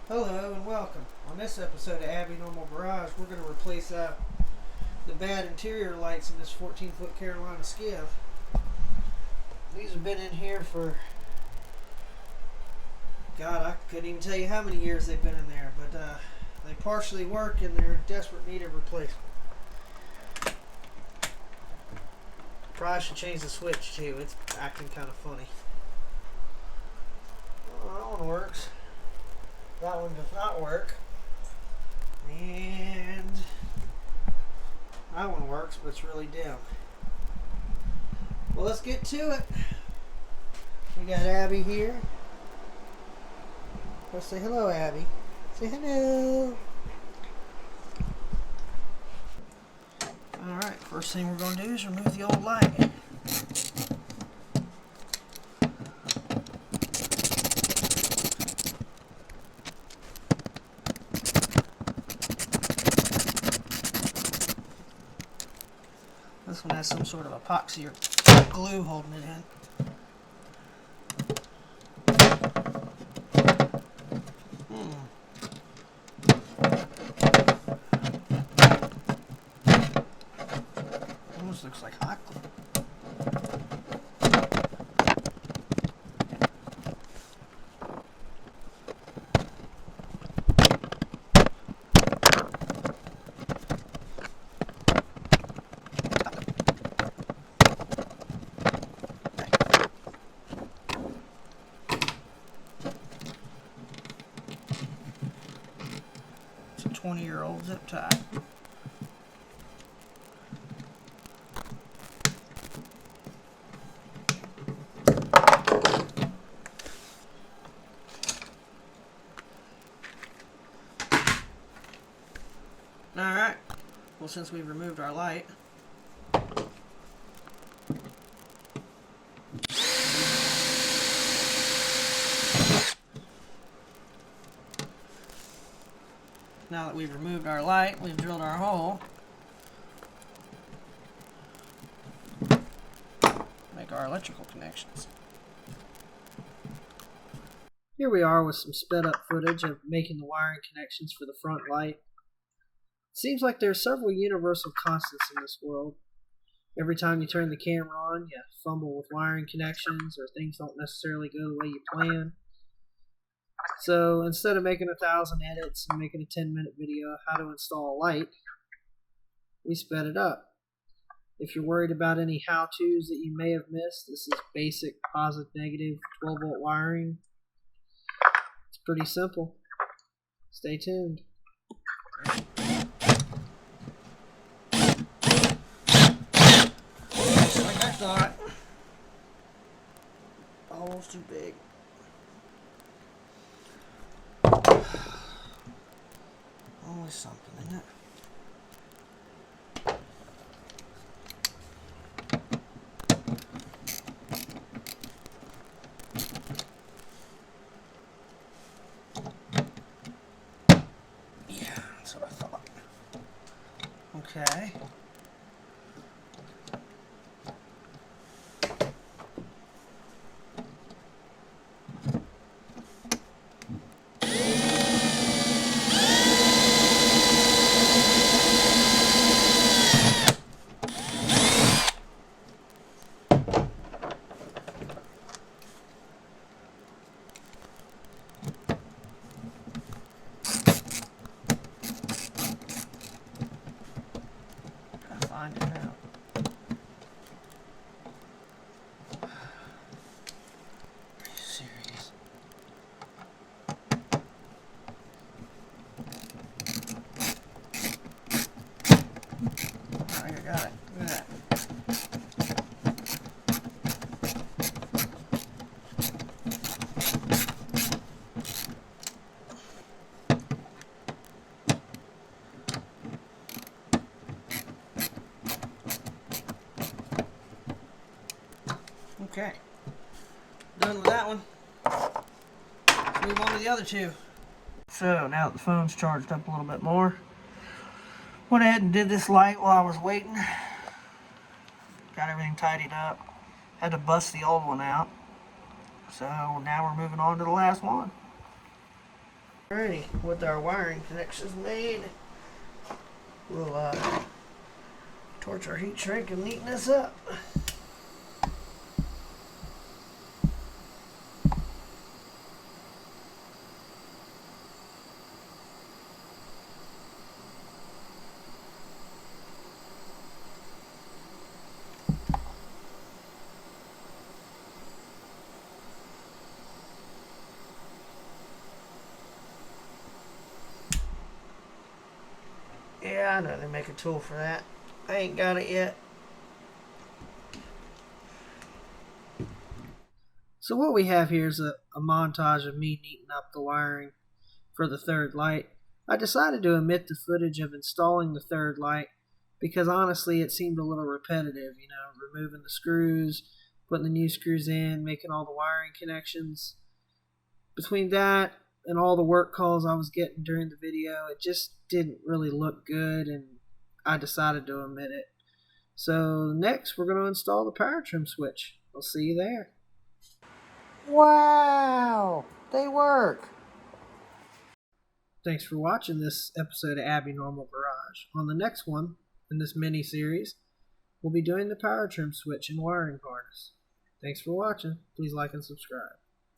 Hello and welcome. On this episode of Abby Normal Garage, we're going to replace the bad interior lights in this 14-foot Carolina Skiff. These have been in here for, God, I couldn't even tell you how many years they've been in there, but they partially work and they're in desperate need of replacement. Probably should change the switch too, it's acting kind of funny. Oh, that one works. That one does not work. And that one works, but it's really dim. Well, let's get to it. We got Abby here. Let's say hello, Abby. Say hello. Alright, first thing we're going to do is remove the old light. This one has some sort of epoxy or glue holding it in. Almost looks like hot glue. It's a 20-year-old zip tie. Alright, well, since we've removed our light, now that we've removed our light, we've drilled our hole. Make our electrical connections. Here we are with some sped up footage of making the wiring connections for the front light. It seems like there are several universal constants in this world. Every time you turn the camera on, you fumble with wiring connections, or things don't necessarily go the way you plan. So instead of making 1,000 edits and making a 10-minute video of how to install a light, we sped it up. If you're worried about any how-tos that you may have missed, this is basic positive negative 12-volt wiring. It's pretty simple. Stay tuned. Like I thought. Almost too big. Always something, isn't it? Yeah, that's what I thought. Okay. Find it now. Are you serious? I think I got it. Look at that. Okay, done with that one. Let's move on to the other two. So now that the phone's charged up a little bit more, went ahead and did this light while I was waiting. Got everything tidied up. Had to bust the old one out. So now we're moving on to the last one. Alrighty, with our wiring connections made, we'll torch our heat shrink and neaten this up. Yeah, I know they make a tool for that. I ain't got it yet. So what we have here is a montage of me neating up the wiring for the third light. I decided to omit the footage of installing the third light because honestly it seemed a little repetitive, removing the screws, putting the new screws in, making all the wiring connections. Between that and all the work calls I was getting during the video, it just didn't really look good and I decided to omit it. So next we're going to install the power trim switch. I'll see you there. Wow, they work. Thanks for watching this episode of Abby Normal Garage. On the next one in this mini series, we'll be doing the power trim switch and wiring harness. Thanks for watching. Please like and subscribe.